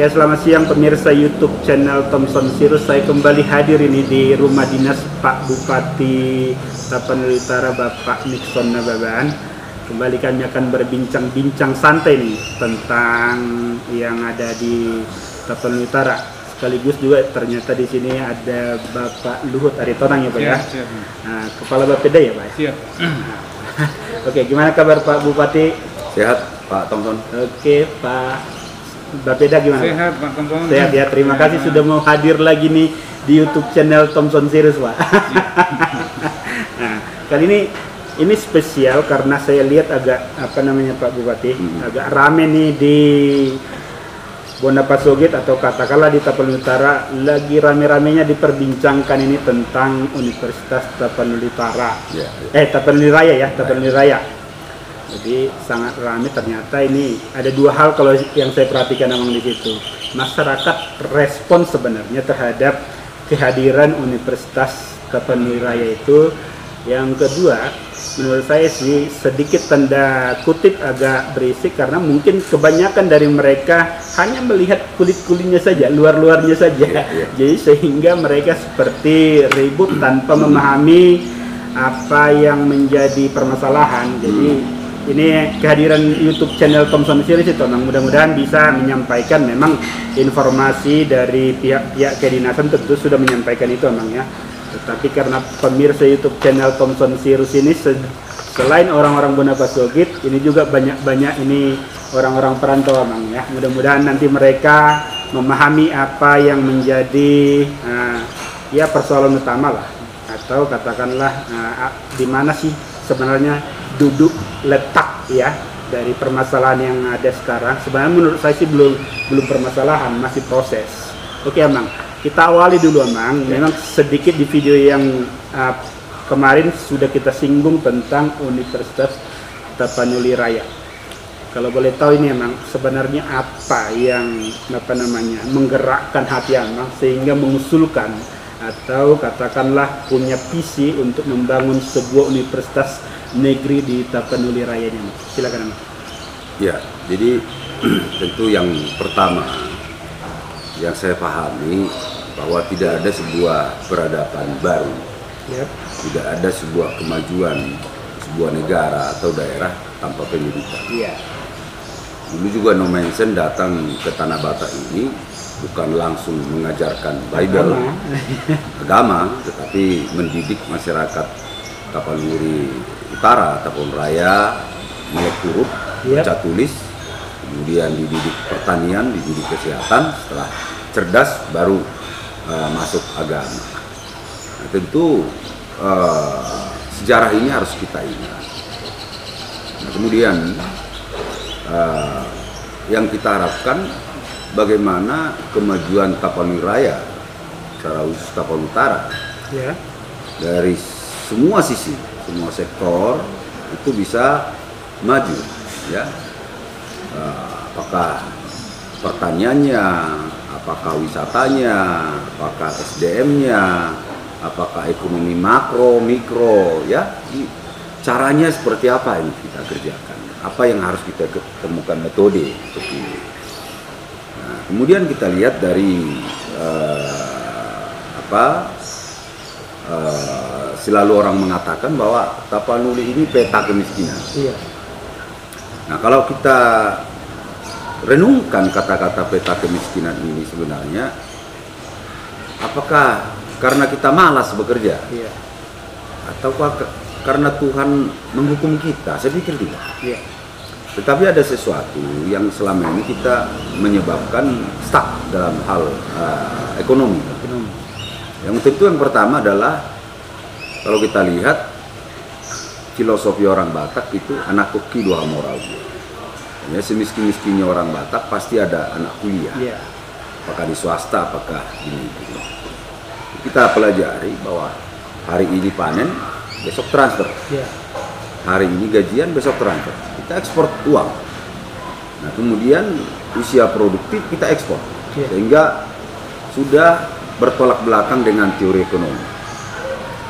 Ya, selamat siang pemirsa YouTube channel Thompson Sirus. Saya kembali hadir ini di rumah dinas Pak Bupati Tapanuli Utara, Bapak Nixon Nababan. Kembali kami akan berbincang-bincang santai nih tentang yang ada di Tapanuli Utara. Sekaligus juga ternyata di sini ada Bapak Luhut Aritonang ya Pak ya. Siap. Nah, Kepala Bapeda ya Pak. Siap. Oke, gimana kabar Pak Bupati? Sehat Pak Thompson. Oke, Pak Bapeda gimana? Sehat Pak Thompson. Sehat ya, terima kasih sudah mau hadir lagi nih di YouTube channel Thompson Sirus Pak. Nah, kali ini spesial karena saya lihat agak Pak Bupati, agak rame nih di Bonapasogit atau katakanlah di Tapanuli Utara, lagi rame-ramenya diperbincangkan ini tentang Universitas Tapanuli Utara. Tapanuli Raya ya, Tapanuli Raya. Jadi sangat ramai, ternyata ini ada dua hal kalau yang saya perhatikan memang di situ. Masyarakat respon sebenarnya terhadap kehadiran Universitas Tapanuli Raya itu. Yang kedua, menurut saya sih sedikit tanda kutip agak berisik karena mungkin kebanyakan dari mereka hanya melihat kulit-kulitnya saja, luar-luarnya saja. Jadi sehingga mereka seperti ribut tanpa memahami apa yang menjadi permasalahan. Jadi ini kehadiran YouTube channel Thompson Sirus itu mudah-mudahan bisa menyampaikan memang informasi dari pihak-pihak kedinasan tentu sudah menyampaikan itu memang ya. Tetapi karena pemirsa YouTube channel Thompson Sirus ini selain orang-orang Bonapasogit, ini juga banyak ini orang-orang perantau memang ya. Mudah-mudahan nanti mereka memahami apa yang menjadi ya persoalan utama lah, atau katakanlah di mana sih sebenarnya duduk letak ya dari permasalahan yang ada sekarang. Sebenarnya menurut saya sih belum permasalahan, masih proses. Oke Amang, kita awali dulu Amang. Memang sedikit di video yang kemarin sudah kita singgung tentang Universitas Tapanuli Raya. Kalau boleh tahu ini Amang, sebenarnya apa yang menggerakkan hati Amang sehingga mengusulkan atau katakanlah punya visi untuk membangun sebuah universitas negeri di Tapanuli Raya ini? Silakan. Ya, jadi tentu yang pertama yang saya pahami bahwa tidak ada sebuah peradaban baru, tidak ada sebuah kemajuan sebuah negara atau daerah tanpa pendidikan. Dulu juga No Mansion datang ke Tanah Batak ini bukan langsung mengajarkan Bible, agama, tetapi mendidik masyarakat Tapanuli Utara, Tapanuli Raya, melek huruf, baca tulis, kemudian dididik pertanian, dididik kesehatan, setelah cerdas baru masuk agama. Nah, tentu sejarah ini harus kita ingat. Nah, kemudian yang kita harapkan bagaimana kemajuan Tapanuli Raya secara khusus Tapanuli Utara dari semua sisi, semua sektor itu bisa maju ya. Apakah pertaniannya, apakah wisatanya, apakah SDM-nya, apakah ekonomi makro, mikro ya. Caranya seperti apa ini kita kerjakan? Apa yang harus kita temukan metode seperti ini. Nah, kemudian kita lihat dari selalu orang mengatakan bahwa Tapanuli ini peta kemiskinan. Nah, kalau kita renungkan kata-kata peta kemiskinan ini sebenarnya, apakah karena kita malas bekerja? Atau karena Tuhan menghukum kita? Saya pikir tidak. Tetapi ada sesuatu yang selama ini kita menyebabkan stuck dalam hal ekonomi. Yang tentu yang pertama adalah kalau kita lihat filosofi orang Batak itu anak koki dua moral. Ya, semiskin-miskinnya orang Batak pasti ada anak kuliah. Apakah di swasta, apakah ini. Kita pelajari bahwa hari ini panen, besok transfer. Hari ini gajian, besok transfer. Kita ekspor uang. Nah, kemudian usia produktif kita ekspor. Sehingga sudah bertolak belakang dengan teori ekonomi.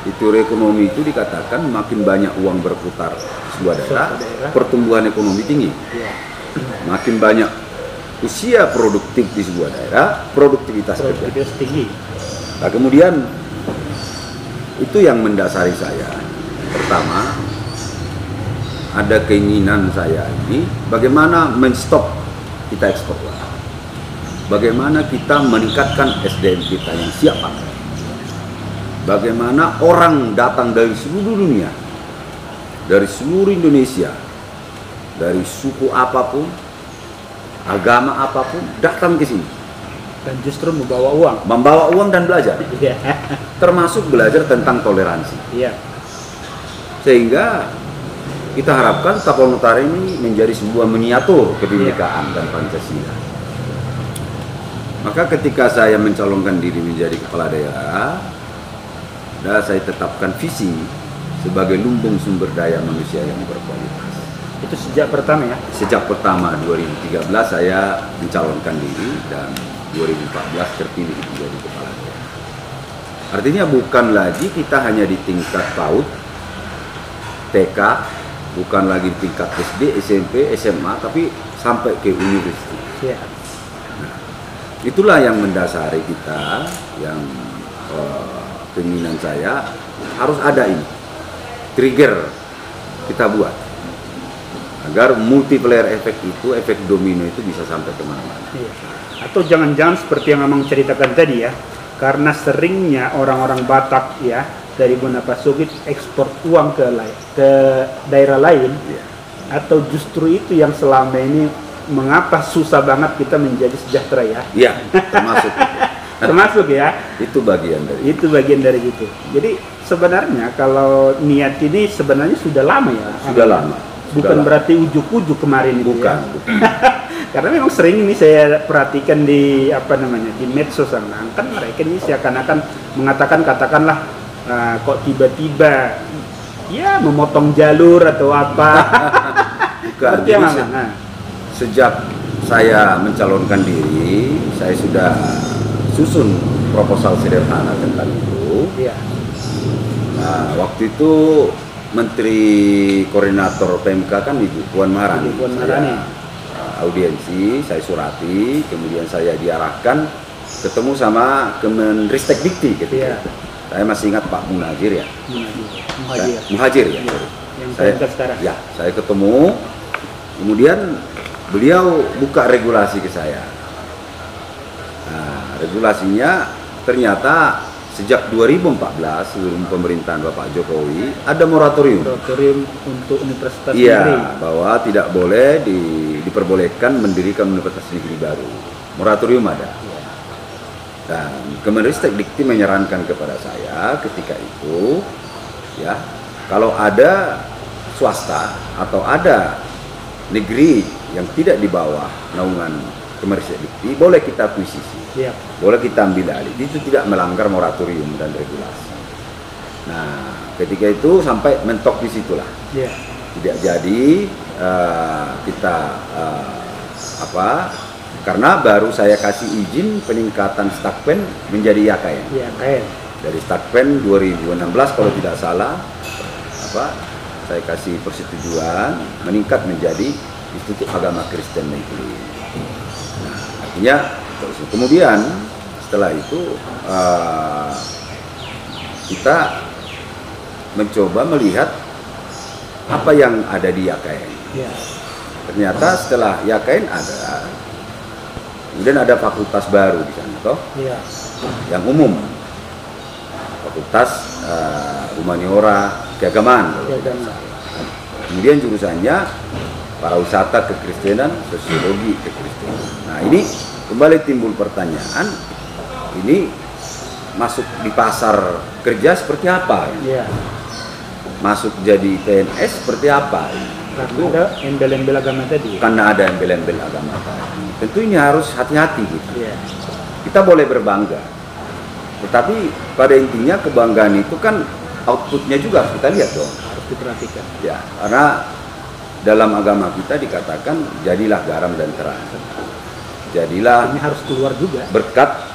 Di teori ekonomi itu dikatakan makin banyak uang berputar sebuah daerah, pertumbuhan ekonomi tinggi. Makin banyak usia produktif di sebuah daerah, produktivitas tinggi. Nah, kemudian itu yang mendasari saya. Pertama, ada keinginan saya ini bagaimana men-stop kita ekspor. Bagaimana kita meningkatkan SDM kita yang siap pakai. Bagaimana orang datang dari seluruh dunia, dari seluruh Indonesia, dari suku apapun, agama apapun, datang ke sini. Dan justru membawa uang dan belajar. Termasuk belajar tentang toleransi. Sehingga kita harapkan Tapal Nutara ini menjadi sebuah miniatur kebinekaan dan Pancasila. Maka ketika saya mencalonkan diri menjadi kepala daerah, saya tetapkan visi sebagai lumbung sumber daya manusia yang berkualitas. Itu sejak pertama ya? Sejak pertama 2013 saya mencalonkan diri dan 2014 terpilih menjadi kepala daerah. Artinya bukan lagi kita hanya di tingkat PAUD, TK, bukan lagi di tingkat SD, SMP, SMA, tapi sampai ke universitas. Nah, itulah yang mendasari kita, yang keinginan saya harus ada ini trigger kita buat agar multiplier efek itu, efek domino itu bisa sampai kemana-mana. Atau jangan-jangan seperti yang Amang ceritakan tadi ya, karena seringnya orang-orang Batak ya dari Bonapasugit ekspor uang ke daerah lain, atau justru itu yang selama ini mengapa susah banget kita menjadi sejahtera ya? Iya, termasuk. Termasuk ya. Itu bagian dari itu. Jadi sebenarnya kalau niat ini sebenarnya sudah lama ya. Sudah lama. Bukan berarti ujuk-ujuk kemarin itu. Bukan. Karena memang sering ini saya perhatikan di di medsos kan mereka ini seakan-akan mengatakan katakanlah kok tiba-tiba ya memotong jalur atau apa. Bukan. Sejak saya mencalonkan diri, saya sudah susun proposal sederhana tentang itu. Nah, waktu itu Menteri Koordinator PMK kan Ibu Puan Maharani. Audiensi, saya surati, kemudian saya diarahkan ketemu sama Kemenristek Dikti ketika itu. Saya masih ingat Pak Muhajir ya. Muhajir ya. Saya ketemu, kemudian beliau buka regulasi ke saya. Nah, regulasinya ternyata sejak 2014 sebelum pemerintahan Bapak Jokowi ada moratorium untuk universitas negeri. Bahwa tidak boleh diperbolehkan mendirikan universitas negeri baru. Moratorium ada. Dan Kemenristek Dikti menyarankan kepada saya ketika itu ya, kalau ada swasta atau ada negeri yang tidak di bawah naungan Kemenristek Dikti, boleh kita akuisisi. Boleh kita ambil alih, itu tidak melanggar moratorium dan regulasi. Nah, ketika itu sampai mentok di situlah. Tidak jadi kita karena baru saya kasih izin peningkatan Stakpen menjadi YKN. Dari Stakpen 2016 kalau tidak salah, saya kasih persetujuan meningkat menjadi Institut Agama Kristen Negeri. Nah, artinya kemudian setelah itu kita mencoba melihat apa yang ada di YKN. Ternyata setelah YKN ada, kemudian ada fakultas baru di sana, yang umum, fakultas humaniora keagamaan. Kemudian jurusannya pariwisata kekristenan, sosiologi kekristenan. Nah, ini kembali timbul pertanyaan, ini masuk di pasar kerja seperti apa? Masuk jadi PNS seperti apa? Karena ada embel-embel agama tadi. Karena ada embel-embel agama tadi. Tentu ini harus hati-hati gitu. Kita boleh berbangga, tetapi pada intinya kebanggaan itu kan outputnya juga harus kita lihat dong. Harus diperhatikan. Ya, karena dalam agama kita dikatakan jadilah garam dan terang. Jadilah, ini harus keluar juga berkat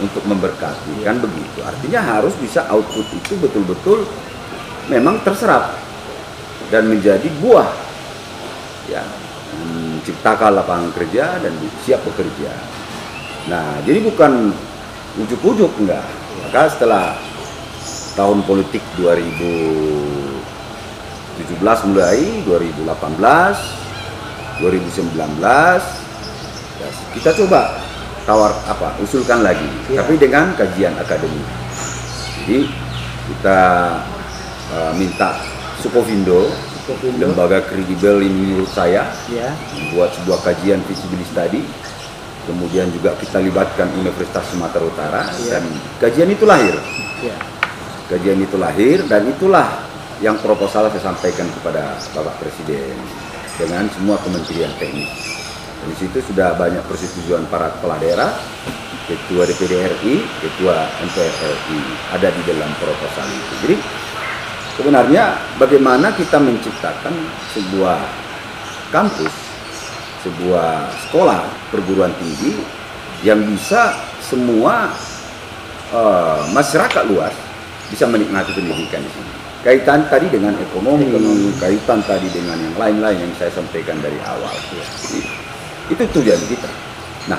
untuk memberkati, kan begitu. Artinya harus bisa output itu betul-betul memang terserap dan menjadi buah ya menciptakan lapangan kerja dan siap bekerja. Nah, jadi bukan ujuk-ujuk enggak. Maka setelah tahun politik 2017 mulai, 2018, 2019, ya, kita coba usulkan lagi, tapi dengan kajian akademik. Jadi kita minta Sukovindo, lembaga kredibel ini menurut saya, membuat sebuah kajian visibility study. Kemudian juga kita libatkan Universitas Sumatera Utara, dan kajian itu lahir. Kajian itu lahir, dan itulah yang proposal saya sampaikan kepada Bapak Presiden dengan semua kementerian teknis. Di situ sudah banyak persetujuan para kepala daerah, Ketua DPD RI, Ketua MPR RI ada di dalam proposal itu. Jadi sebenarnya bagaimana kita menciptakan sebuah kampus, sebuah sekolah perguruan tinggi yang bisa semua masyarakat luas bisa menikmati pendidikan di sini. Kaitan tadi dengan ekonomi, kaitan tadi dengan yang lain-lain yang saya sampaikan dari awal. Jadi, itu tujuan kita. Nah,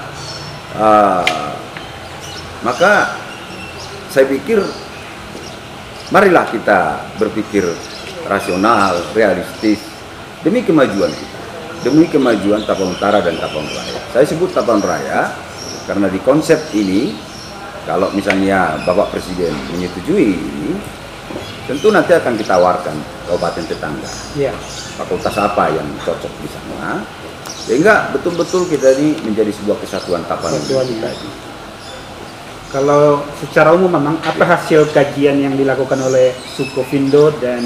maka saya pikir marilah kita berpikir rasional, realistis demi kemajuan kita, demi kemajuan Tapanuli Utara dan Tapanuli Raya. Saya sebut Tapanuli Raya karena di konsep ini, kalau misalnya Bapak Presiden menyetujui ini, tentu nanti akan kita tawarkan kabupaten tetangga. Fakultas apa yang cocok di sana, sehingga betul-betul kita ini menjadi sebuah kesatuan Tapanuli tadi. Kalau secara umum memang apa hasil kajian yang dilakukan oleh Sukovindo dan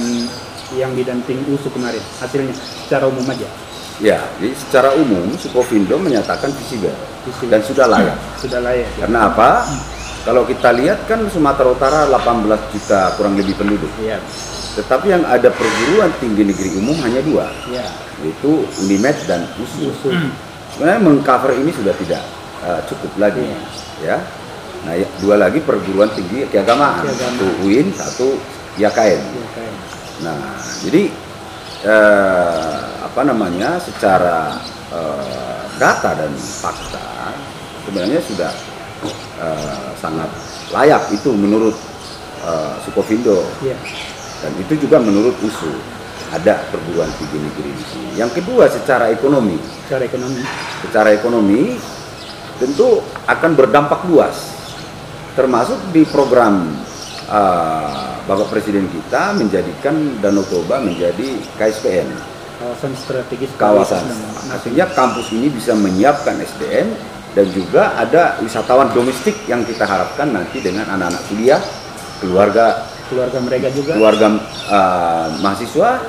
yang didamping USU kemarin? Hasilnya secara umum aja. Ya, jadi secara umum Sukovindo menyatakan visible dan sudah layak. Sudah layak. Karena apa? Kalau kita lihat kan Sumatera Utara 18 juta kurang lebih penduduk. Tetapi yang ada perguruan tinggi negeri umum hanya 2, yaitu Unimed dan USU. Sebenarnya mengcover ini sudah tidak cukup lagi, ya. Nah, 2 lagi perguruan tinggi keagamaan, 1 UIN, 1 YKN. Nah, jadi secara data dan fakta sebenarnya sudah sangat layak itu menurut Sukovindo, dan itu juga menurut USU. Ada perguruan tinggi negeri di sini. Yang kedua, secara ekonomi tentu akan berdampak luas, termasuk di program Bapak Presiden kita menjadikan Danau Toba menjadi KSPN, kawasan strategis. Artinya kampus ini bisa menyiapkan SDM, dan juga ada wisatawan domestik yang kita harapkan nanti dengan anak-anak kuliah, keluarga mereka juga, keluarga mahasiswa,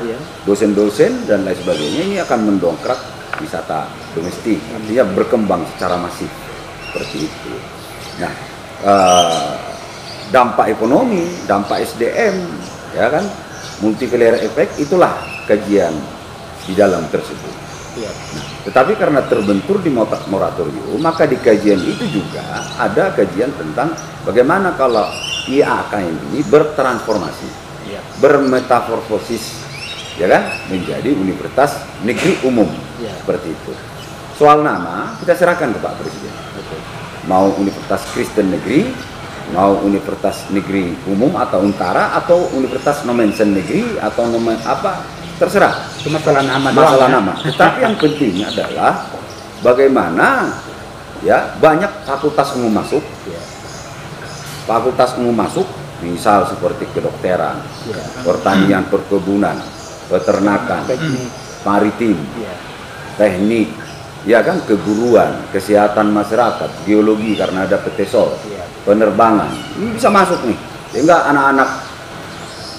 dosen-dosen dan lain sebagainya. Ini akan mendongkrak wisata domestik, artinya berkembang secara masif seperti itu. Nah, dampak ekonomi, dampak SDM, ya kan, multiplier effect, itulah kajian di dalam tersebut. Nah, tetapi karena terbentur di moratorium, maka di kajian itu juga ada kajian tentang bagaimana kalau IAKN ini bertransformasi, bermetamorfosis, ya kan, menjadi universitas negeri umum, seperti itu. Soal nama kita serahkan ke Pak Presiden. Mau universitas Kristen negeri, mau universitas negeri umum atau Untara, atau universitas nomensen negeri, atau terserah. Itu masalah nama. Tetapi yang penting adalah bagaimana banyak fakultas umum masuk. Fakultas umum masuk, misal seperti kedokteran, pertanian, perkebunan, peternakan, maritim, teknik, keguruan, kesehatan masyarakat, geologi karena ada petesol, penerbangan. Ini bisa masuk nih. Sehingga anak-anak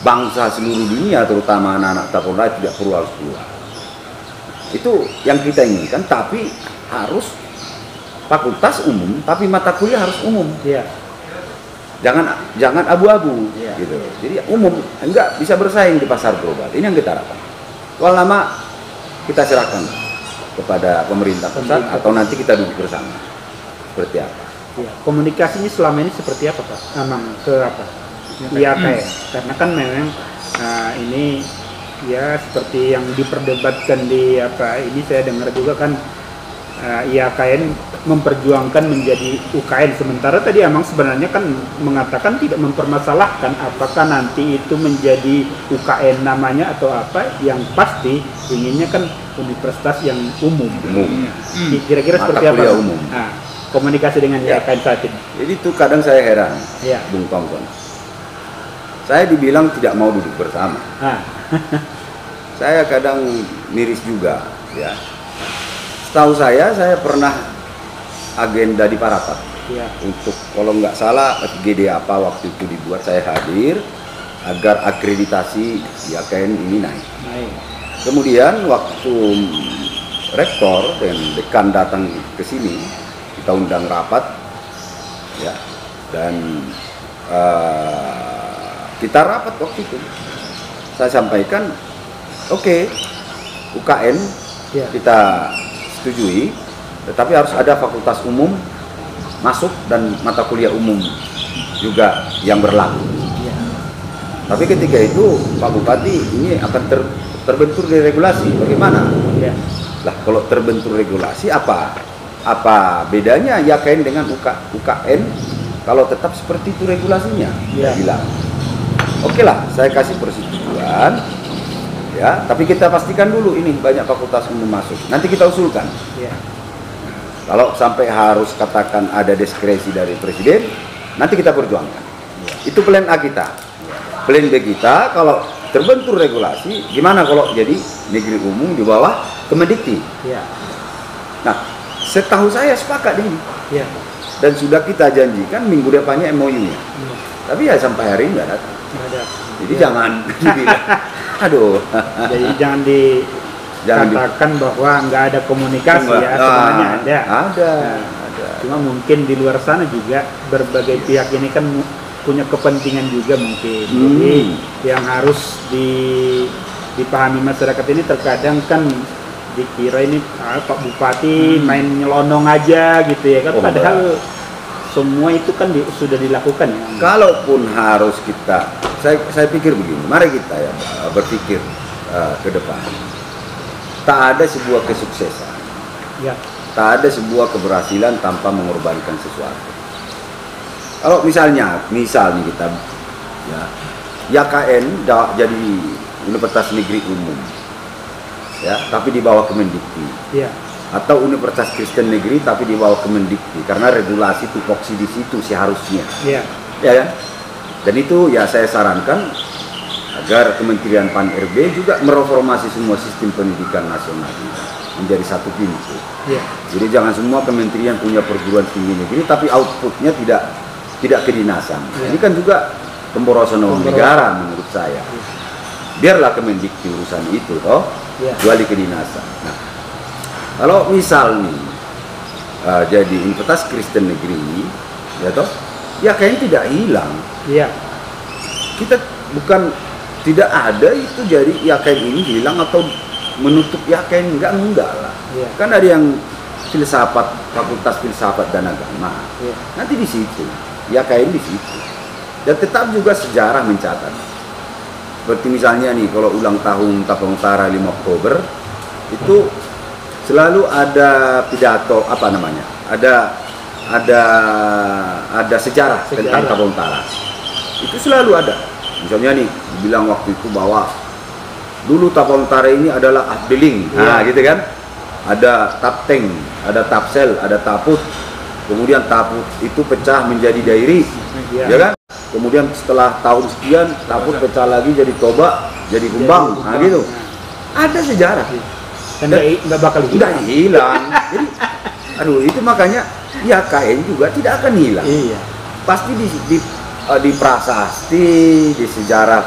bangsa seluruh dunia, terutama anak-anak Tapanuli Raya, tidak perlu harus keluar. Itu yang kita inginkan, tapi harus fakultas umum, tapi mata kuliah harus umum. Jangan abu-abu, gitu. Jadi umum, enggak bisa bersaing di pasar global. Ini yang kita harapkan. Soal nama kita serahkan kepada pemerintah pusat, atau nanti kita duduk bersama. Seperti apa? Komunikasinya selama ini seperti apa, Pak? Ke apa? IAKN, karena kan memang ini ya seperti yang diperdebatkan di apa ini saya dengar juga kan IAKN memperjuangkan menjadi UKN, sementara tadi emang sebenarnya kan mengatakan tidak mempermasalahkan apakah nanti itu menjadi UKN namanya atau apa, yang pasti inginnya kan universitas yang umum. Kira-kira seperti apa umum. Nah, komunikasi dengan IAKN saat ini? Jadi itu kadang saya heran, Bung Tongkon, saya dibilang tidak mau duduk bersama. Saya kadang miris juga, ya. Setahu saya pernah agenda di Parapat untuk, kalau nggak salah GD apa waktu itu dibuat, saya hadir agar akreditasi IAKN ini naik. Kemudian waktu rektor dan dekan datang ke sini, kita undang rapat, ya, dan kita rapat waktu itu. Saya sampaikan, oke, UKN kita setujui, tetapi harus ada fakultas umum masuk dan mata kuliah umum juga yang berlaku. Tapi ketika itu Pak Bupati, ini akan terbentur di regulasi, bagaimana? Lah kalau terbentur regulasi apa bedanya IAKN dengan UKN kalau tetap seperti itu regulasinya? Dia bilang, oke lah, saya kasih persetujuan. Ya, tapi kita pastikan dulu ini banyak fakultas umum masuk. Nanti kita usulkan. Kalau sampai harus katakan ada diskresi dari presiden, nanti kita perjuangkan. Itu plan A kita. Plan B kita, kalau terbentur regulasi, gimana kalau jadi negeri umum di bawah Kemendikti? Nah, setahu saya sepakat ini. Dan sudah kita janjikan minggu depannya MOU-nya. Tapi ya sampai hari ini nggak datang. Jadi jangan dibilang, aduh. Jadi jangan dikatakan bahwa nggak ada komunikasi, sebenarnya ada. Cuma mungkin di luar sana juga berbagai pihak ini kan punya kepentingan juga mungkin. Jadi yang harus dipahami masyarakat ini, terkadang kan dikira ini Pak Bupati main nyelonong aja gitu ya kan, padahal semua itu kan sudah dilakukan ya. Kalaupun harus kita, saya pikir begini, mari kita ya berpikir ke depan. Tak ada sebuah kesuksesan, tak ada sebuah keberhasilan tanpa mengorbankan sesuatu. Kalau misalnya kita, ya, IAKN jadi Universitas Negeri Umum, ya, tapi di bawah Kemendikti. Atau Universitas Kristen Negeri tapi di bawah Kemendikti, karena regulasi tupoksi di situ seharusnya. Ya kan? Dan itu ya saya sarankan agar Kementerian Pan-RB juga mereformasi semua sistem pendidikan nasional menjadi satu pintu. Jadi jangan semua kementerian punya perguruan tinggi negeri tapi outputnya tidak kedinasan. Ini kan juga pemborosan uang negara menurut saya. Biarlah Kemendikti urusan itu toh, kecuali kedinasan. Nah, kalau misal nih jadi Universitas Kristen Negeri, ya toh, ya kayaknya tidak hilang. Kita bukan tidak ada itu jadi IAKN ini hilang atau menutup IAKN, enggak lah. Kan ada yang filsafat, Fakultas Filsafat dan Agama. Nanti di situ, IAKN di situ. Dan tetap juga sejarah mencatat. Seperti misalnya nih, kalau ulang tahun Tapang Utara 5 Oktober itu selalu ada pidato ada sejarah tentang Tapang Utara. Itu selalu ada. Misalnya nih bilang waktu itu bahwa dulu Tapang Utara ini adalah Afdeling, gitu kan. Ada Tapteng, ada Tapsel, ada Taput. Kemudian Taput itu pecah menjadi Dairi, ya kan. Kemudian setelah tahun sekian Taput pecah lagi jadi Toba, jadi Humbang, gitu. Ada sejarah. Dan nggak bakal hilang. Jadi, itu makanya IAKN juga tidak akan hilang. Pasti di prasasti, di sejarah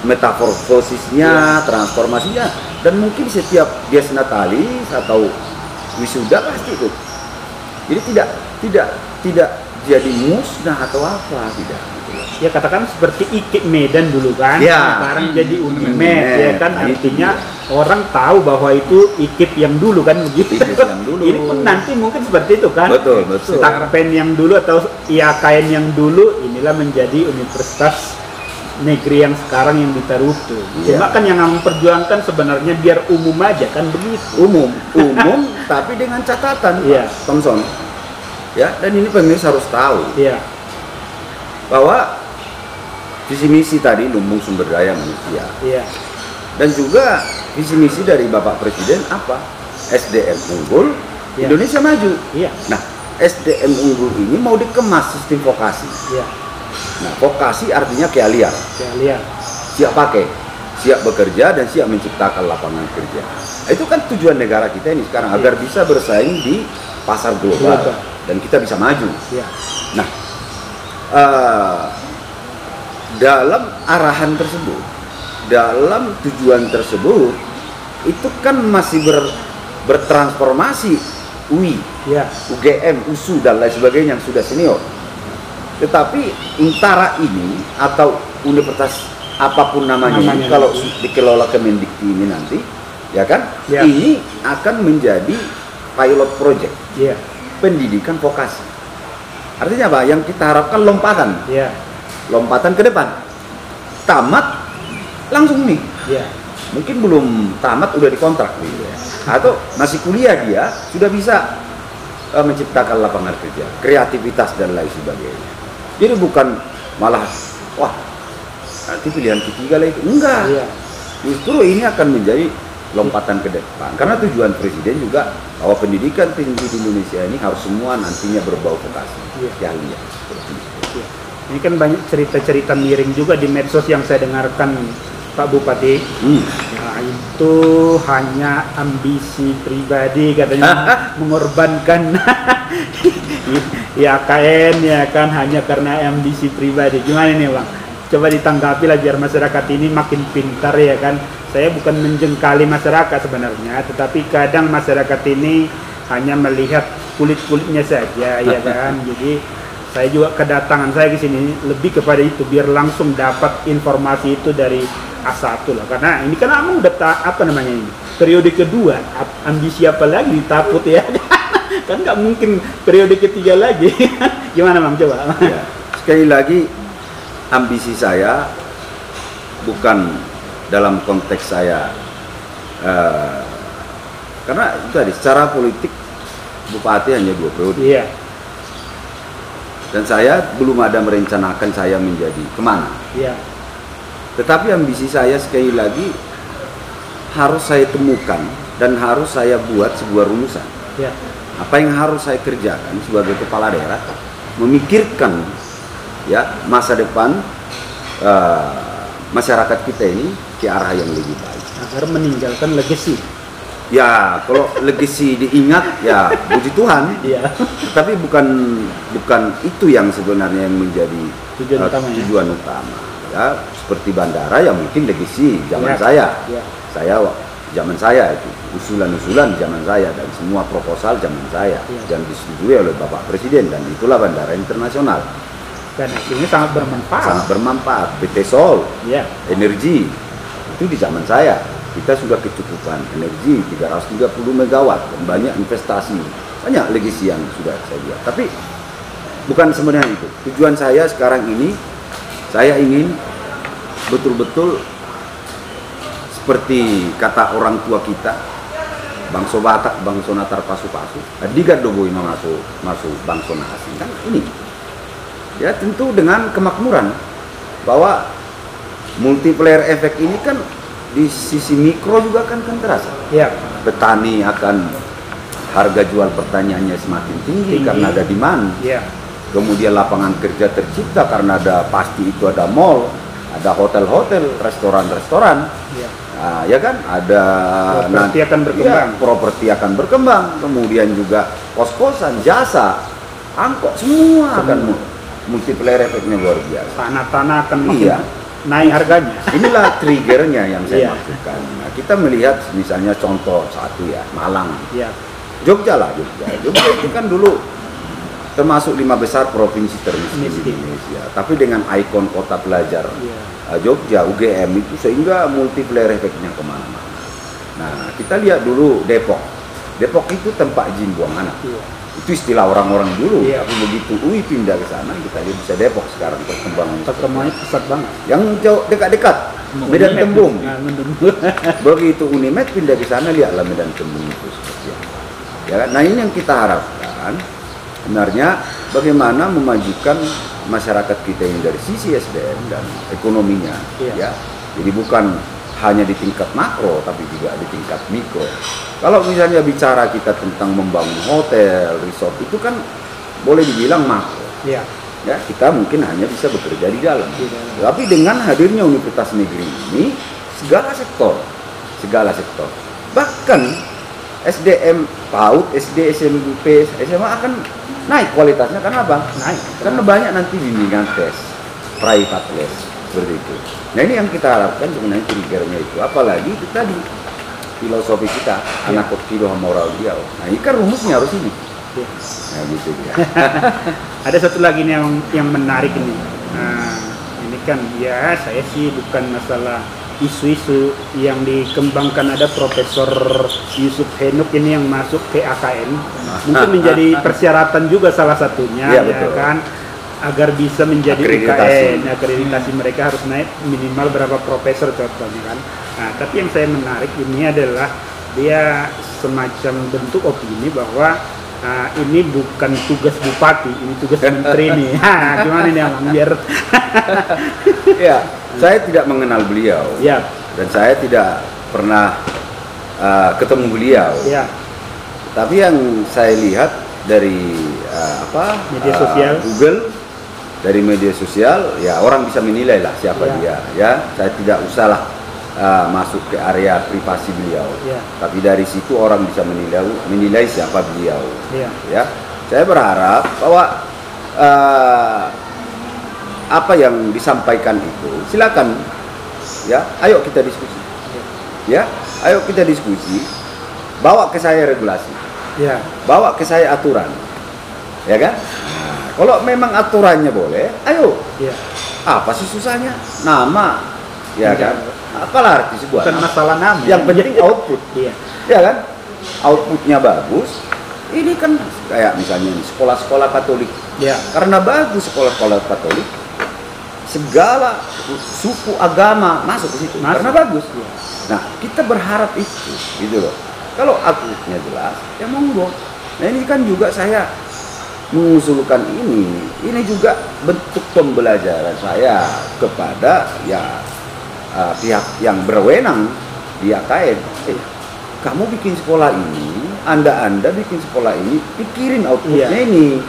metamorfosisnya, transformasinya, dan mungkin setiap Dies Natalis atau wisuda pasti itu. Jadi tidak jadi musnah atau apa, tidak. Ya katakan seperti IKIP Medan dulu kan, sekarang jadi Unimed, ya kan, artinya orang tahu bahwa itu IKIP yang dulu kan begitu. Ini pun nanti mungkin seperti itu kan. Betul. Takpen yang dulu atau IAKN yang dulu inilah menjadi Universitas negeri yang sekarang yang di Tarutu. Cuma kan yang memperjuangkan sebenarnya biar umum aja kan begitu. Umum tapi dengan catatan Pak Thompson. Ya, dan ini pemirsa harus tahu. Bahwa visi misi tadi lumbung sumber daya manusia. Dan juga visi misi dari Bapak Presiden apa? SDM unggul, Indonesia maju. Nah, SDM unggul ini mau dikemas sistem vokasi. Nah, vokasi artinya keahlian. Siap pakai, siap bekerja, dan siap menciptakan lapangan kerja. Itu kan tujuan negara kita ini sekarang, agar bisa bersaing di pasar global dan kita bisa maju. Nah, dalam arahan tersebut, dalam tujuan tersebut, itu kan masih bertransformasi UI, UGM, USU, dan lain sebagainya yang sudah senior. Tetapi Untara ini atau universitas apapun namanya ini, kalau dikelola Kemendikti ini nanti, ya kan, ini akan menjadi pilot project pendidikan vokasi. Artinya apa? Yang kita harapkan lompatan, lompatan ke depan. Tamat langsung nih, mungkin belum tamat udah dikontrak gitu ya. Atau masih kuliah dia sudah bisa menciptakan lapangan kerja, kreativitas dan lain sebagainya. Jadi bukan malah wah nanti pilihan ketiga lah itu, enggak. Justru ini akan menjadi lompatan ke depan, karena tujuan Presiden juga bahwa pendidikan tinggi di Indonesia ini harus semua nantinya berbau vokasi, keahlian. Ini kan banyak cerita-cerita miring juga di medsos yang saya dengarkan, Pak Bupati. Nah, itu hanya ambisi pribadi katanya, mengorbankan IAKN ya kan hanya karena ambisi pribadi. Gimana nih Bang? Coba ditanggapi lah biar masyarakat ini makin pintar ya kan. Saya bukan menjengkali masyarakat sebenarnya, tetapi kadang masyarakat ini hanya melihat kulit-kulitnya saja ya kan. Jadi saya juga kedatangan saya ke sini lebih kepada itu, biar langsung dapat informasi itu dari A1 lah. Karena ini kan Amang udah apa namanya ini, periode kedua, ambisi apa lagi ditaput ya. Kan nggak mungkin periode ketiga lagi. Gimana Bang, coba? Ya, sekali lagi ambisi saya bukan dalam konteks saya karena itu tadi secara politik Bupati hanya 2 periode. Dan saya belum ada merencanakan saya menjadi kemana. Tetapi ambisi saya sekali lagi harus saya temukan dan harus saya buat sebuah rumusan. Apa yang harus saya kerjakan sebagai kepala daerah, memikirkan ya masa depan masyarakat kita ini ke arah yang lebih baik. Agar meninggalkan legacy. Ya, kalau legacy diingat ya puji Tuhan. Tapi bukan itu yang sebenarnya yang menjadi tujuan utama. Ya, seperti bandara ya mungkin legacy zaman saya. Saya zaman saya itu usulan-usulan zaman saya dan semua proposal zaman saya yang disetujui oleh Bapak Presiden, dan itulah bandara internasional. Dan hasilnya sangat bermanfaat. Sangat bermanfaat. PT Sol, energi itu di zaman saya. Kita sudah kecukupan energi 330 megawatt dan banyak investasi, banyak legacy yang sudah saya buat. Tapi bukan sebenarnya itu. Tujuan saya sekarang ini, saya ingin betul-betul seperti kata orang tua kita, bangso Batak, bangso Natar pasu-pasu, diga doboi masuk bangso nasi. Kan ini. Ya tentu dengan kemakmuran bahwa multiplier efek ini kan di sisi mikro juga kan terasa. Petani akan harga jual pertaniannya semakin tinggi karena ada demand. Kemudian lapangan kerja tercipta karena pasti itu ada mall, ada hotel-hotel, restoran-restoran. Ya kan, ada properti akan berkembang. Properti akan berkembang. Kemudian juga kos-kosan, jasa, angkot, semua akan multiplier efeknya luar biasa. Tanah-tanah akan naik harganya. Inilah triggernya yang saya maksudkan. Nah, kita melihat misalnya contoh satu ya, Malang. Jogja lah, Jogja itu kan dulu termasuk 5 besar provinsi termiskin di Indonesia. Tapi dengan ikon kota pelajar Jogja, UGM itu sehingga multiplier efeknya kemana-mana. Nah, kita lihat dulu Depok. Depok itu tempat izin buang anak. Itu istilah orang-orang dulu. Tapi begitu UI pindah ke sana, kita lihat bisa Depok sekarang perkembangannya pesat banget. Yang jauh dekat-dekat Medan Tembung. Begitu Unimed pindah ke sana, lihatlah Medan Tembung itu seperti apa. Ya, nah ini yang kita harapkan sebenarnya bagaimana memajukan masyarakat kita ini dari sisi SDM dan ekonominya, ya. Jadi bukan hanya di tingkat makro, tapi juga di tingkat mikro. Kalau misalnya bicara kita tentang membangun hotel, resort, itu kan boleh dibilang makro. Ya, kita mungkin hanya bisa bekerja di dalam. Tapi dengan hadirnya Universitas Negeri ini, segala sektor, bahkan SDM PAUD, SD, SMP, SMA akan naik kualitasnya. Karena apa? Naik. Karena banyak nanti bimbingan tes, private les, seperti itu. Nah ini yang kita harapkan sebenarnya triggernya itu. Apalagi itu tadi filosofi kita, anak kecil moral dia. Nah ini kan rumusnya harus ini. Nah gitu ya. Ada satu lagi nih yang menarik ini. Nah, ini kan ya saya sih bukan masalah isu-isu yang dikembangkan, ada Profesor Yusuf Henuk ini yang masuk ke AKN, mungkin menjadi persyaratan juga salah satunya, ya kan, agar bisa menjadi UKN, akreditasi mereka harus naik minimal berapa profesor contohnya kan. Nah, tapi yang saya menarik ini adalah dia semacam bentuk opini bahwa ini bukan tugas bupati, ini tugas menteri nih. Gimana nih Amang biar? Ya, saya tidak mengenal beliau, dan saya tidak pernah ketemu beliau. Tapi yang saya lihat dari media sosial, Google, dari media sosial, ya orang bisa menilai lah siapa dia. Ya, saya tidak usahlah masuk ke area privasi beliau. Tapi dari situ orang bisa menilai siapa beliau. Ya, saya berharap bahwa apa yang disampaikan itu silakan, ya, ayo kita diskusi, ya, ayo kita diskusi, bawa ke saya regulasi, bawa ke saya aturan, ya kan? Nah, kalau memang aturannya boleh, ayo, apa sih susahnya? Nama, ya kan? Apalah arti sebuah bukan masalah nama, yang penting output, ya kan? Outputnya bagus. Ini kan kayak misalnya sekolah-sekolah Katolik, karena bagus sekolah-sekolah Katolik, segala suku agama masuk ke situ karena bagus. Nah, kita berharap itu, gitu loh. Kalau outputnya jelas, ya monggo. Nah, ini kan juga saya mengusulkan ini juga bentuk pembelajaran saya kepada pihak yang berwenang di AKN. Kamu bikin sekolah ini, Anda bikin sekolah ini, pikirin outputnya ini.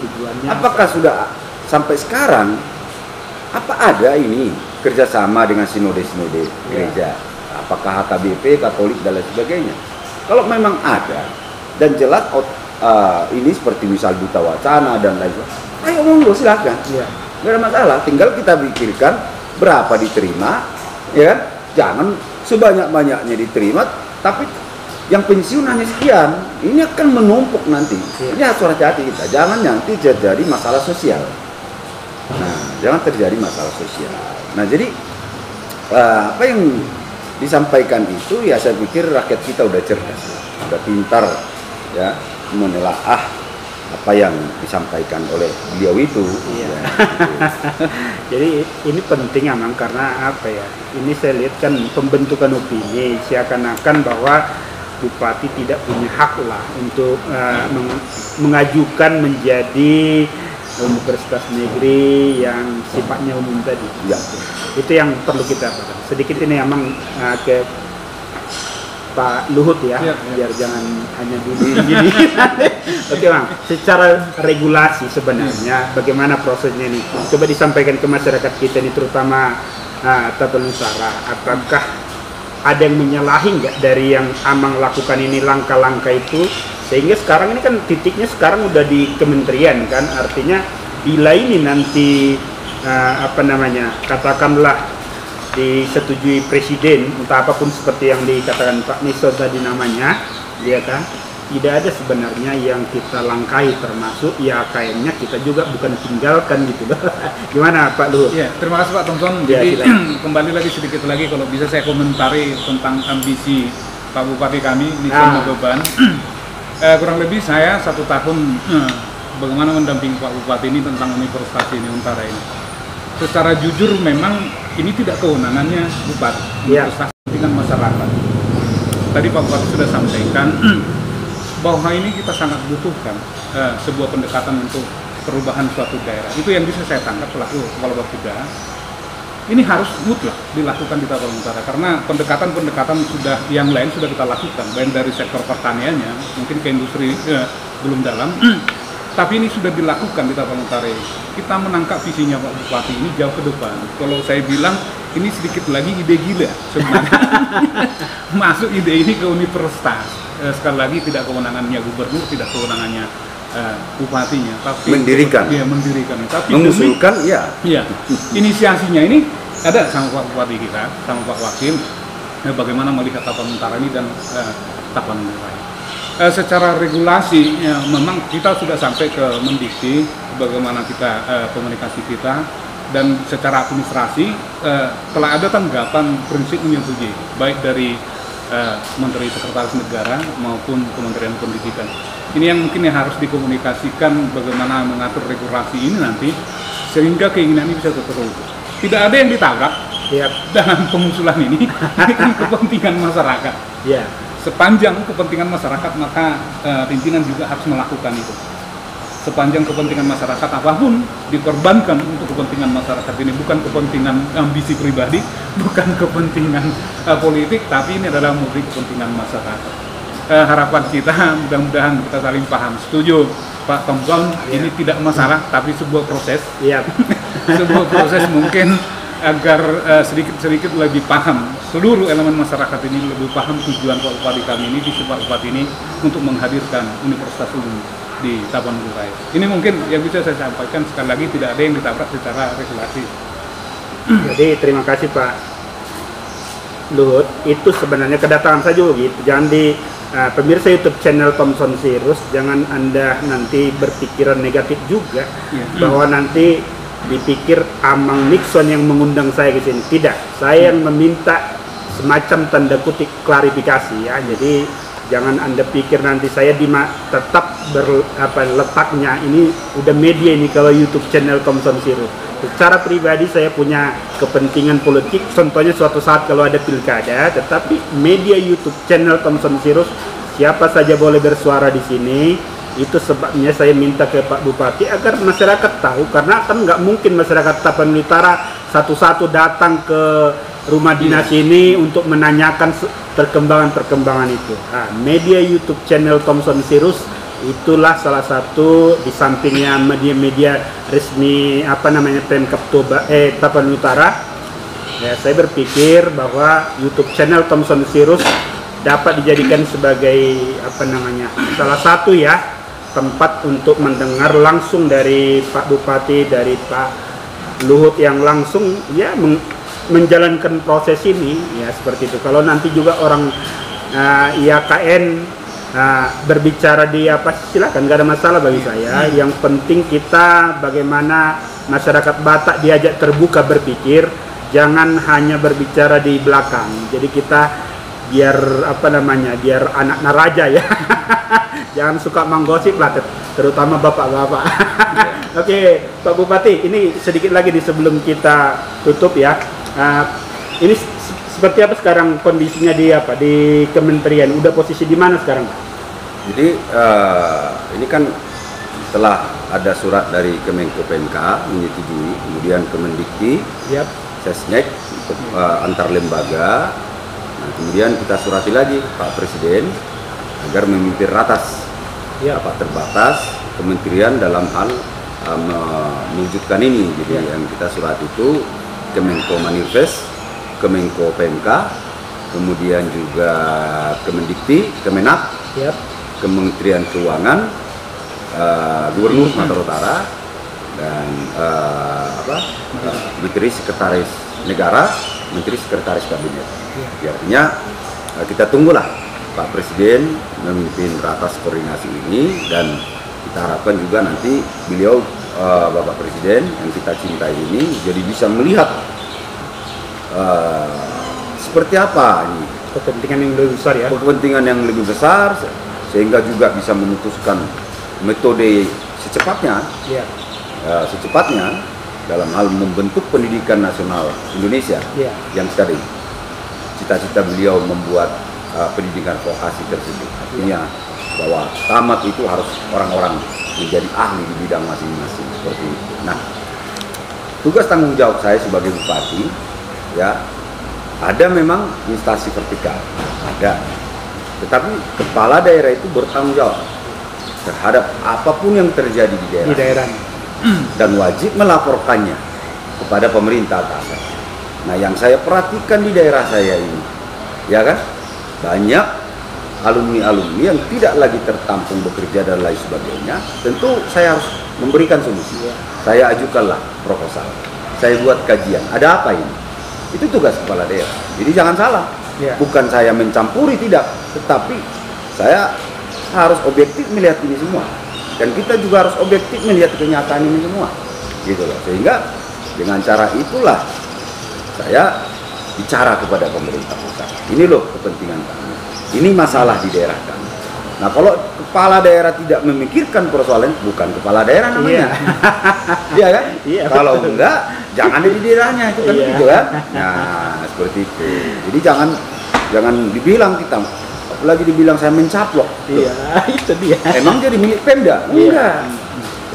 Apakah sudah sampai sekarang? Apa ada ini kerjasama dengan sinode-sinode gereja? Apakah HKBP, Katolik, dan lain sebagainya? Kalau memang ada, dan jelas ini seperti misal Duta Wacana dan lain sebagainya, ayo monggo silakan. Nggak ada masalah, tinggal kita pikirkan berapa diterima, ya kan? Jangan sebanyak-banyaknya diterima, tapi yang pensiun hanya sekian. Ini akan menumpuk nanti. Ini harus hati-hati kita, jangan nanti jadi masalah sosial. Nah, jangan terjadi masalah sosial. Nah, jadi apa yang disampaikan itu, ya saya pikir rakyat kita udah cerdas, udah pintar, ya, menelaah apa yang disampaikan oleh beliau itu. Ya, gitu. Jadi ini penting Amang, karena apa ya? Ini saya lihat kan pembentukan opini seakan-akan bahwa bupati tidak punya hak lah untuk mengajukan menjadi Universitas Negeri yang sifatnya umum tadi. Itu yang perlu kita paham. Sedikit ini Amang ke Pak Luhut ya, biar jangan hanya dulu gini. Oke Bang, secara regulasi sebenarnya bagaimana prosesnya ini? Coba disampaikan ke masyarakat kita ini, terutama Tapanuli. Apakah ada yang menyalahi nggak dari yang Amang lakukan ini, langkah-langkah itu? Sehingga sekarang ini kan titiknya sekarang udah di kementerian kan, artinya bila ini nanti katakanlah disetujui presiden, entah apapun seperti yang dikatakan Pak Niso tadi namanya, ya kan, tidak ada sebenarnya yang kita langkahi, termasuk ya AKN-nya kita juga bukan tinggalkan gitu loh. Gimana Pak Luhut? Ya, terima kasih Pak Thompson. Jadi kembali lagi sedikit lagi, kalau bisa saya komentari tentang ambisi Pak Bupati kami, Nixon Beban. Kurang lebih saya 1 tahun bagaimana mendampingi Pak Bupati ini tentang Universitas ini Untara ini. Secara jujur memang ini tidak kewenangannya Bupati, Universitas kepentingan masyarakat. Tadi Pak Bupati sudah sampaikan bahwa ini kita sangat butuhkan sebuah pendekatan untuk perubahan suatu daerah. Itu yang bisa saya tangkap selaku Kepala Bapeda. Ini harus mutlak dilakukan di Tapanuli Utara karena pendekatan-pendekatan yang lain sudah kita lakukan, baik dari sektor pertaniannya, mungkin ke industri belum dalam, tapi ini sudah dilakukan di Tapanuli Utara. Kita menangkap visinya Pak Bupati ini jauh ke depan. Kalau saya bilang ini sedikit lagi ide gila sebenarnya. Masuk ide ini ke universitas. Sekali lagi tidak kewenangannya gubernur, tidak kewenangannya bupatinya, tapi mendirikan. Iya, mendirikan. Tapi mengusulkan, ya. Inisiasinya ini ada sama Pak Bupati kita, sama Pak Wakil, bagaimana melihat Tapanuli Utara ini dan Tapanuli Raya. Secara regulasi, memang kita sudah sampai ke Mendikti, bagaimana kita komunikasi kita, dan secara administrasi telah ada tanggapan prinsip menyetujui, baik dari Menteri Sekretaris Negara maupun Kementerian Pendidikan. Ini yang mungkin harus dikomunikasikan bagaimana mengatur regulasi ini nanti sehingga keinginan ini bisa terwujud. Tidak ada yang ditabrak dalam pengusulan ini kan kepentingan masyarakat. Sepanjang kepentingan masyarakat maka pimpinan juga harus melakukan itu. Sepanjang kepentingan masyarakat apapun dikorbankan untuk kepentingan masyarakat ini, bukan kepentingan ambisi pribadi, bukan kepentingan politik, tapi ini adalah murni kepentingan masyarakat. Harapan kita mudah-mudahan kita saling paham. Setuju Pak Tomson, ini tidak masalah tapi sebuah proses. Sebuah proses mungkin agar sedikit-sedikit lebih paham, seluruh elemen masyarakat ini lebih paham tujuan Pak Bupati kami ini, visi Pak Bupati ini untuk menghadirkan Universitas Umum di Tapanuli Raya. Ini mungkin yang bisa saya sampaikan, sekali lagi tidak ada yang ditabrak secara regulasi. Jadi terima kasih Pak Luhut. Itu sebenarnya kedatangan saya juga gitu. Jangan pemirsa YouTube channel Thomson Sirus, jangan Anda nanti berpikiran negatif juga bahwa nanti dipikir Amang Nixon yang mengundang saya ke sini. Tidak, saya yang meminta semacam tanda kutip klarifikasi ya. Jadi jangan Anda pikir nanti saya tetap letaknya ini udah media ini kalau YouTube channel Thomson Sirus. Secara pribadi saya punya kepentingan politik, contohnya suatu saat kalau ada pilkada, tetapi media YouTube channel Thomson Sirus siapa saja boleh bersuara di sini. Itu sebabnya saya minta ke Pak Bupati agar masyarakat tahu, karena kan nggak mungkin masyarakat Tapanuli Utara satu-satu datang ke rumah dinas ini untuk menanyakan perkembangan itu. Nah, media YouTube channel Thomson Sirus itulah salah satu di sampingnya media-media resmi Pemkab Tapanuli Utara. Ya, saya berpikir bahwa YouTube channel Thomson Sirus dapat dijadikan sebagai salah satu ya tempat untuk mendengar langsung dari Pak Bupati, dari Pak Luhut yang langsung ya menjalankan proses ini ya, seperti itu. Kalau nanti juga orang IAKN berbicara di silakan, nggak ada masalah bagi saya. Yang penting kita bagaimana masyarakat Batak diajak terbuka berpikir, jangan hanya berbicara di belakang. Jadi kita biar biar anak naraja ya. Jangan suka menggosip lah, terutama bapak-bapak. Oke, Pak Bupati, ini sedikit lagi sebelum kita tutup ya. Ini seperti apa sekarang kondisinya di kementerian? Udah posisi di mana sekarang, Pak? Jadi ini kan setelah ada surat dari Kemenko PMK menyetujui, kemudian Kemendikti, Sesnek untuk antar lembaga. Nah, kemudian kita surati lagi Pak Presiden agar memimpin ratas rapat terbatas kementerian dalam hal mewujudkan ini. Jadi yang kita surat itu Kemenko Manifest, Kemenko PMK, kemudian juga Kemendikti, Kemenak, Kementerian Keuangan, Gubernur Sumatera Utara, dan Menteri Sekretaris Negara, Menteri Sekretaris Kabinet. Artinya kita tunggulah Pak Presiden memimpin ratas koordinasi ini, dan kita harapkan juga nanti beliau Bapak Presiden yang kita cintai ini jadi bisa melihat seperti apa ini kepentingan yang lebih besar ya. Kepentingan yang lebih besar sehingga juga bisa memutuskan metode secepatnya, secepatnya dalam hal membentuk pendidikan nasional Indonesia yang tadi cita-cita beliau membuat pendidikan vokasi tersebut. Artinya bahwa tamat itu harus orang-orang menjadi ahli di bidang masing-masing seperti itu. Nah, tugas tanggung jawab saya sebagai bupati, ya, ada memang instansi vertikal, ada. Tetapi kepala daerah itu bertanggung jawab terhadap apapun yang terjadi di daerah. Dan wajib melaporkannya kepada pemerintah atasan. Nah, yang saya perhatikan di daerah saya ini, ya kan, banyak alumni-alumni yang tidak lagi tertampung bekerja dan lain sebagainya. Tentu saya harus memberikan solusi. Saya ajukanlah proposal, saya buat kajian. Ada apa ini? Itu tugas kepala daerah. Jadi jangan salah. Bukan saya mencampuri, tidak, tetapi saya harus objektif melihat ini semua. Dan kita juga harus objektif melihat kenyataan ini semua, gitu loh. Sehingga dengan cara itulah saya bicara kepada pemerintah pusat. Ini loh kepentingan kami. Ini masalah di daerah kami. Nah, kalau kepala daerah tidak memikirkan persoalan, bukan kepala daerah namanya. Iya kan? Kalau enggak, jangan ada di daerahnya, itu kan gitu kan. Nah, seperti itu. Jadi jangan dibilang kita, apalagi dibilang saya mencaplok. Itu dia. Emang jadi milik Pemda? Enggak.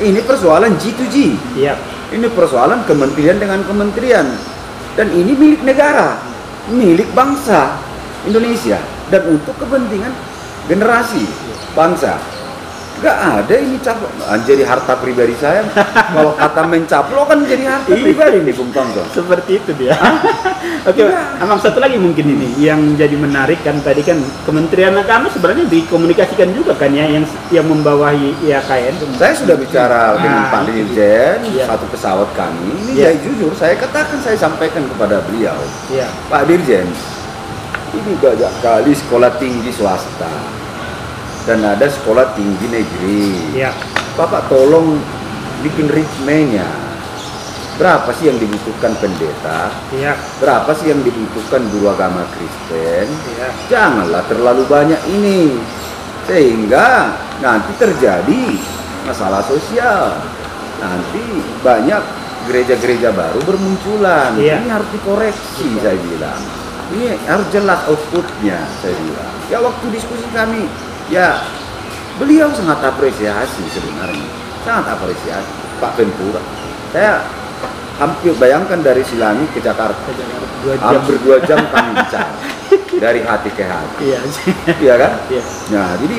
Ini persoalan G2G. Ini persoalan kementerian dengan kementerian. Dan ini milik negara, milik bangsa Indonesia, dan untuk kepentingan generasi bangsa. Gak ada ini caplok, jadi harta pribadi saya. Kalau kata mencaplok kan jadi harta pribadi nih, Bung Tonton. Seperti itu dia. Oke, Amang, satu lagi mungkin ini yang jadi menarik kan, tadi kan Kementerian Agama sebenarnya dikomunikasikan juga kan ya, yang membawahi IAKN. Saya sudah bicara dengan Pak Dirjen, satu pesawat kami. Ini saya jujur, saya katakan, saya sampaikan kepada beliau, Pak Dirjen, ini banyak kali sekolah tinggi swasta dan ada sekolah tinggi negeri. Bapak tolong bikin ritmenya. Berapa sih yang dibutuhkan pendeta? Berapa sih yang dibutuhkan guru agama Kristen? Janganlah terlalu banyak ini, sehingga nanti terjadi masalah sosial. Nanti banyak gereja-gereja baru bermunculan. Ini harus dikoreksi, saya bilang. Ini harus jelas outputnya, saya bilang. Ya, waktu diskusi kami, ya, beliau sangat apresiasi sebenarnya, sangat apresiasi Pak Ventura. Saya hampir bayangkan dari Silami ke Jakarta, hampir 2 jam kami bicara dari hati ke hati. Iya kan? Nah, jadi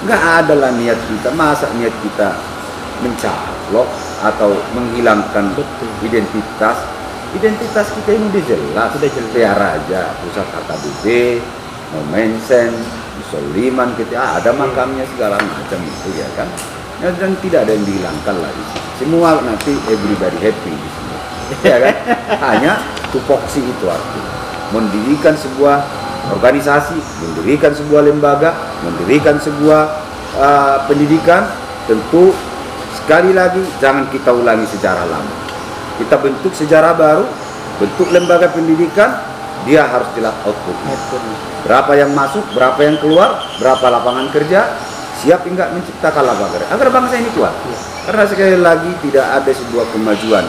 nggak ada lah niat kita, masa niat kita mencaplok atau menghilangkan identitas kita ini udah jelas. Tiara aja pusat KKBB, Momensen, Soliman, kita ada makamnya segala macam itu, ya kan. Dan tidak ada yang dihilangkan lagi. Semua nanti everybody happy di sini, ya kan. Hanya tupoksi itu artinya mendirikan sebuah organisasi, mendirikan sebuah lembaga, mendirikan sebuah pendidikan. Tentu sekali lagi jangan kita ulangi sejarah lama. Kita bentuk sejarah baru, bentuk lembaga pendidikan, dia harus jelas outputnya. Berapa yang masuk, berapa yang keluar, berapa lapangan kerja, siap enggak menciptakan lapangan kerja agar bangsa ini kuat. Karena sekali lagi tidak ada sebuah kemajuan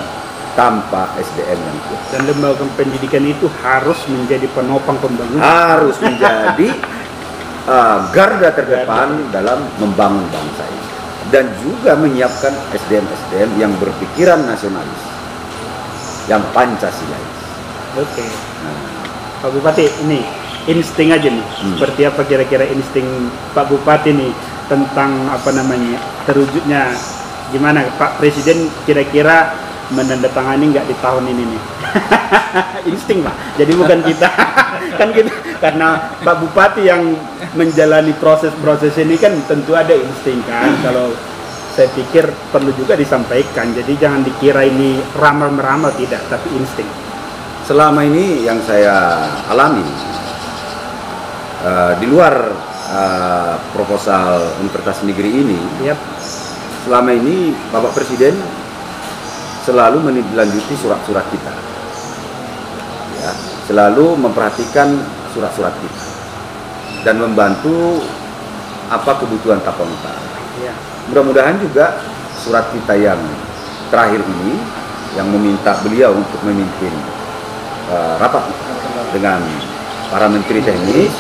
tanpa SDM yang kuat. Dan lembaga pendidikan itu harus menjadi penopang pembangunan. Harus menjadi garda terdepan dalam membangun bangsa ini. Dan juga menyiapkan SDM-SDM yang berpikiran nasionalis, yang Pancasilais. Oke. Pak Bupati, ini insting aja nih. Seperti apa kira-kira insting Pak Bupati nih tentang apa namanya terwujudnya, gimana Pak Presiden kira-kira menandatangani nggak di tahun ini nih? Insting Pak. Jadi bukan kita kan kita, karena Pak Bupati yang menjalani proses-proses ini kan tentu ada insting kan. Kalau saya pikir perlu juga disampaikan. Jadi jangan dikira ini ramal-meramal, tidak, tapi insting. Selama ini yang saya alami di luar proposal Universitas Negeri ini, selama ini Bapak Presiden selalu menindaklanjuti surat-surat kita, ya, selalu memperhatikan surat-surat kita dan membantu apa kebutuhan Tapanuli Utara. Ya. Mudah-mudahan juga surat kita yang terakhir ini yang meminta beliau untuk memimpin rapat dengan para menteri teknis,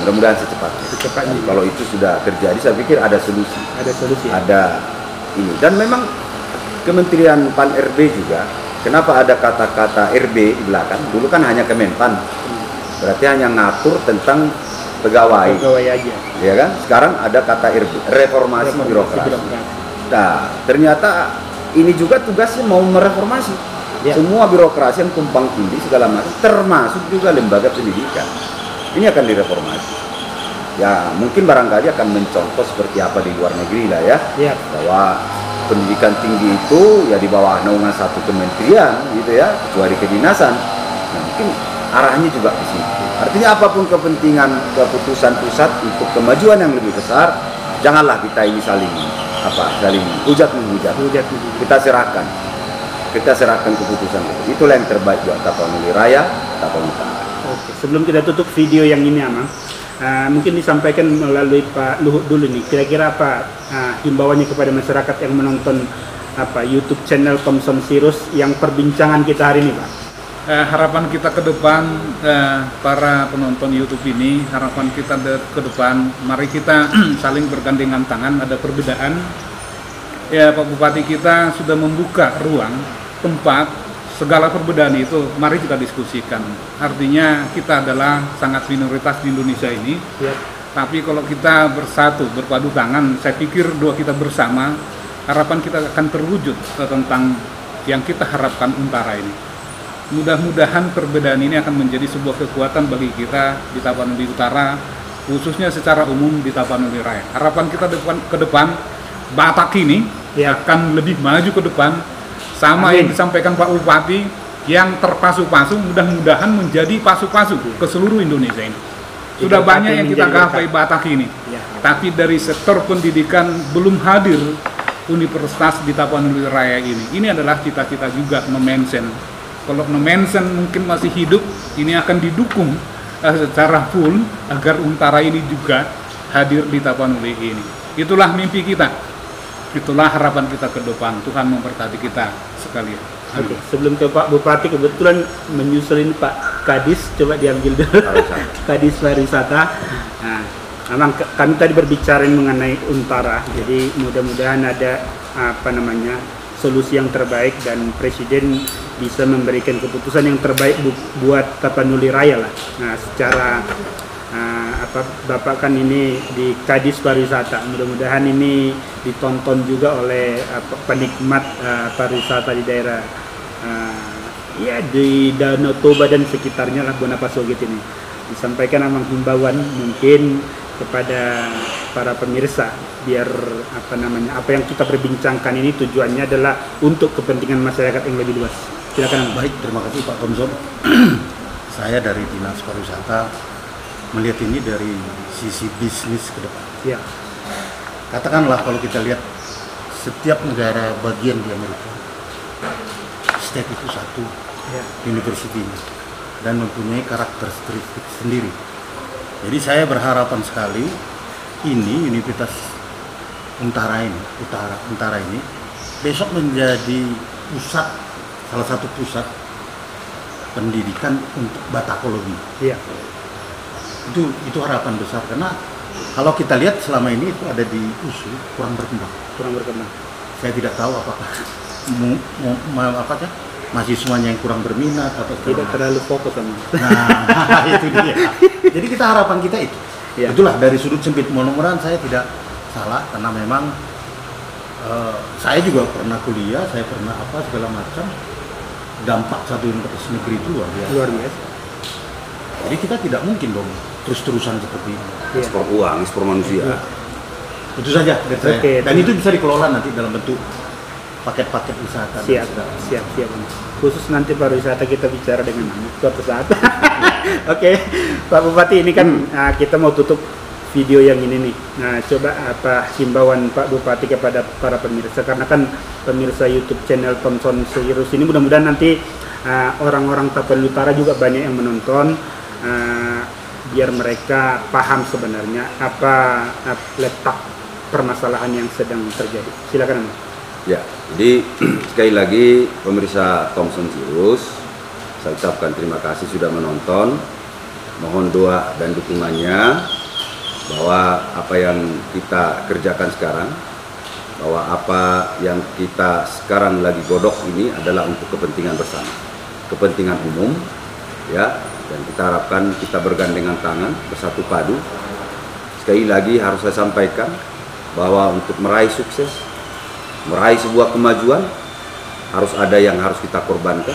mudah-mudahan secepatnya. Kalau itu sudah terjadi, saya pikir ada solusi. Ada ini. Dan memang Kementerian Pan RB juga, kenapa ada kata-kata RB di belakang? Dulu kan hanya Kemenpan, berarti hanya ngatur tentang pegawai aja. Ya kan? Sekarang ada kata RB, reformasi birokrasi. Nah, ternyata ini juga tugasnya mau mereformasi semua birokrasi yang tumpang tindih segala macam, termasuk juga lembaga pendidikan. Ini akan direformasi. Ya, mungkin barangkali akan mencontoh seperti apa di luar negeri lah ya. Bahwa pendidikan tinggi itu ya di bawah naungan satu kementerian gitu ya, kecuali kedinasan. Nah, mungkin arahnya juga ke situ. Artinya apapun kepentingan keputusan pusat untuk kemajuan yang lebih besar, janganlah kita ini saling hujat menghujat. Kita serahkan keputusan itu. Itulah yang terbaik buat Tapanuli Raya, Tapanuli Utara. Oke, sebelum kita tutup video yang ini, Amang, mungkin disampaikan melalui Pak Luhut dulu nih. Kira-kira apa himbauannya kepada masyarakat yang menonton YouTube channel Thomson Sirus yang perbincangan kita hari ini, Pak? Harapan kita ke depan, para penonton YouTube ini, harapan kita ke depan, mari kita saling bergandengan tangan. Ada perbedaan, ya Pak Bupati kita sudah membuka ruang, tempat, segala perbedaan itu, mari kita diskusikan. Artinya kita adalah sangat minoritas di Indonesia ini, tapi kalau kita bersatu, berpadu tangan, saya pikir doa kita bersama, harapan kita akan terwujud tentang yang kita harapkan Untara ini. Mudah-mudahan perbedaan ini akan menjadi sebuah kekuatan bagi kita di Tapanuli Utara, khususnya secara umum di Tapanuli Raya. Harapan kita ke depan, Batak ini akan lebih maju ke depan, sama yang disampaikan Pak Bupati, yang terpasu-pasu mudah-mudahan menjadi pasu-pasu ke seluruh Indonesia ini. Sudah banyak yang kita gapai Batak ini, tapi dari sektor pendidikan belum hadir universitas di Tapanuli Raya ini. Ini adalah cita-cita juga Nomensen. Kalau Nomensen mungkin masih hidup, ini akan didukung secara full agar Untara ini juga hadir di Tapanuli ini. Itulah mimpi kita, itulah harapan kita ke depan. Tuhan memberkati kita sekalian. Oke, sebelum ke Pak Bupati, kebetulan menyusul ini Pak Kadis, coba diambil dulu. Kadis Pariwisata. Nah, memang kami tadi berbicara mengenai Untara, jadi mudah-mudahan ada solusi yang terbaik dan Presiden bisa memberikan keputusan yang terbaik buat Tapanuli Raya lah. Nah, secara Bapak kan ini di Kadis Pariwisata, mudah-mudahan ini ditonton juga oleh penikmat pariwisata di daerah di Danau Toba dan sekitarnya lah, Bonapasogit ini. Disampaikan amang himbauan mungkin kepada para pemirsa, biar apa yang kita perbincangkan ini tujuannya adalah untuk kepentingan masyarakat yang lebih luas. Silakan. Baik, terima kasih Pak Thomson. Saya dari Dinas Pariwisata melihat ini dari sisi bisnis ke depan. Ya. Katakanlah kalau kita lihat setiap negara bagian di Amerika, state itu satu universitinya dan mempunyai karakteristik sendiri. Jadi saya berharapan sekali ini Universitas Untara ini besok menjadi salah satu pusat pendidikan untuk Batakologi. Iya. Itu harapan besar, karena kalau kita lihat selama ini itu ada di USU kurang berkembang. Saya tidak tahu apakah mahasiswanya yang kurang berminat atau tidak terlalu fokus sama. Nah, itu dia. Jadi harapan kita itu. Ya. Itulah dari sudut sempit, mudah-mudahan saya tidak salah, karena memang saya juga pernah kuliah, saya pernah segala macam. Dampak satu universitas negeri itu luar biasa. Jadi kita tidak mungkin dong terus-terusan seperti ini. Ekspor uang, ekspor manusia. Itu saja dari saya. Dan itu bisa dikelola nanti dalam bentuk paket-paket wisata. Siap. Khusus nanti pariwisata kita bicara dengan suatu saat. Oke, Pak Bupati, ini kan kita mau tutup video yang ini nih. Nah, coba himbauan Pak Bupati kepada para pemirsa, karena kan pemirsa YouTube channel Thomson Sirus ini mudah-mudahan nanti orang-orang Tapanuli Utara juga banyak yang menonton. biar mereka paham sebenarnya apa letak permasalahan yang sedang terjadi. Silakan. Ya, jadi sekali lagi pemirsa Thompson Sirus, saya ucapkan terima kasih sudah menonton. Mohon doa dan dukungannya bahwa apa yang kita kerjakan sekarang, bahwa apa yang kita sekarang lagi godok ini adalah untuk kepentingan bersama, kepentingan umum, ya. Dan kita harapkan kita bergandengan tangan, bersatu padu. Sekali lagi harus saya sampaikan bahwa untuk meraih sukses, meraih sebuah kemajuan, harus ada yang harus kita korbankan,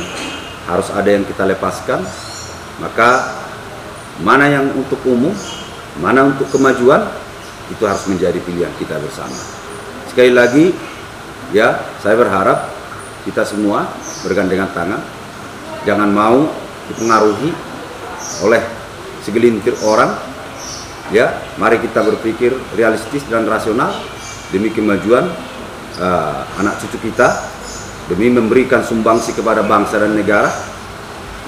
harus ada yang kita lepaskan. Maka mana yang untuk umum, mana untuk kemajuan, itu harus menjadi pilihan kita bersama. Sekali lagi, ya, saya berharap kita semua bergandengan tangan, jangan mau dipengaruhi oleh segelintir orang. Ya, mari kita berpikir realistis dan rasional demi kemajuan anak cucu kita, demi memberikan sumbangsi kepada bangsa dan negara.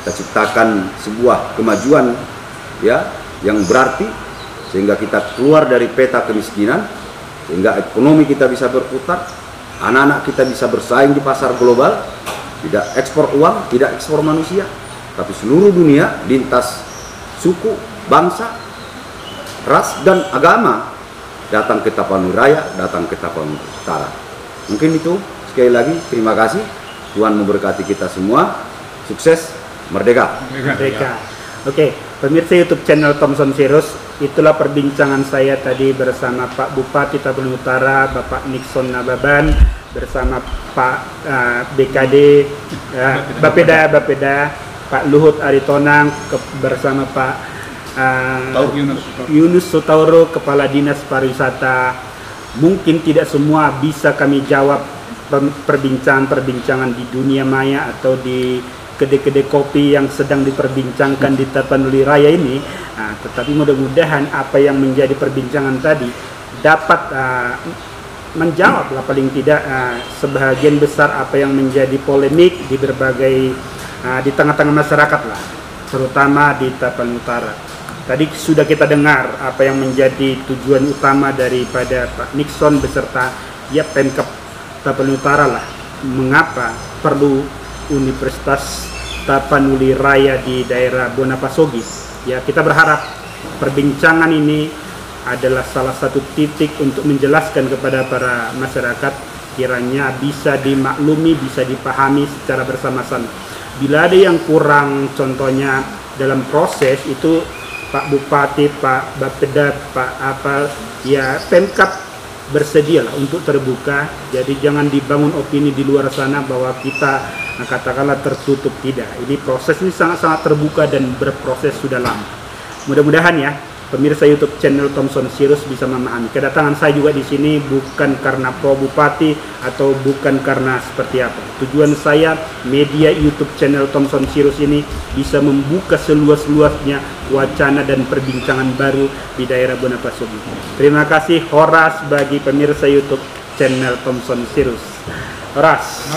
Kita ciptakan sebuah kemajuan, ya, yang berarti sehingga kita keluar dari peta kemiskinan, sehingga ekonomi kita bisa berputar, anak-anak kita bisa bersaing di pasar global, tidak ekspor uang, tidak ekspor manusia, tapi seluruh dunia, lintas suku, bangsa, ras dan agama datang ke Tapanuli Raya, datang ke Tapanuli Utara. Mungkin itu, sekali lagi terima kasih. Tuhan memberkati kita semua. Sukses, merdeka. Merdeka. Oke, pemirsa YouTube channel Thompson Sirus, itulah perbincangan saya tadi bersama Pak Bupati Tapanuli Utara, Bapak Nixon Nababan, bersama Pak BKD, Bapeda, Pak Luhut Aritonang, bersama Pak Yunus Sutauro, Kepala Dinas Pariwisata. Mungkin tidak semua bisa kami jawab perbincangan-perbincangan di dunia maya atau di kedai-kedai kopi yang sedang diperbincangkan di Tapanuli Raya ini, tetapi mudah-mudahan apa yang menjadi perbincangan tadi dapat menjawab lah paling tidak sebagian besar apa yang menjadi polemik di berbagai di tengah-tengah masyarakat lah, terutama di Tapanuli Utara. Tadi sudah kita dengar apa yang menjadi tujuan utama daripada Pak Nixon beserta ya Pemkab Tapanuli Utara lah, mengapa perlu Universitas Tapanuli Raya di daerah Bonapasogi. Ya, kita berharap perbincangan ini adalah salah satu titik untuk menjelaskan kepada para masyarakat, kiranya bisa dimaklumi, bisa dipahami secara bersama-sama. Bila ada yang kurang, contohnya dalam proses itu Pak Bupati, Pak Bapeda, Pemkab bersedialah untuk terbuka. Jadi jangan dibangun opini di luar sana bahwa kita katakanlah tertutup, tidak. Ini proses ini sangat-sangat terbuka dan berproses sudah lama. Mudah-mudahan ya pemirsa YouTube channel Thompson Sirus bisa memahami. Kedatangan saya juga di sini bukan karena Pak Bupati atau bukan karena seperti apa. Tujuan saya media YouTube channel Thompson Sirus ini bisa membuka seluas-luasnya wacana dan perbincangan baru di daerah Bonapasogi. Terima kasih Horas bagi pemirsa YouTube channel Thompson Sirus. Horas.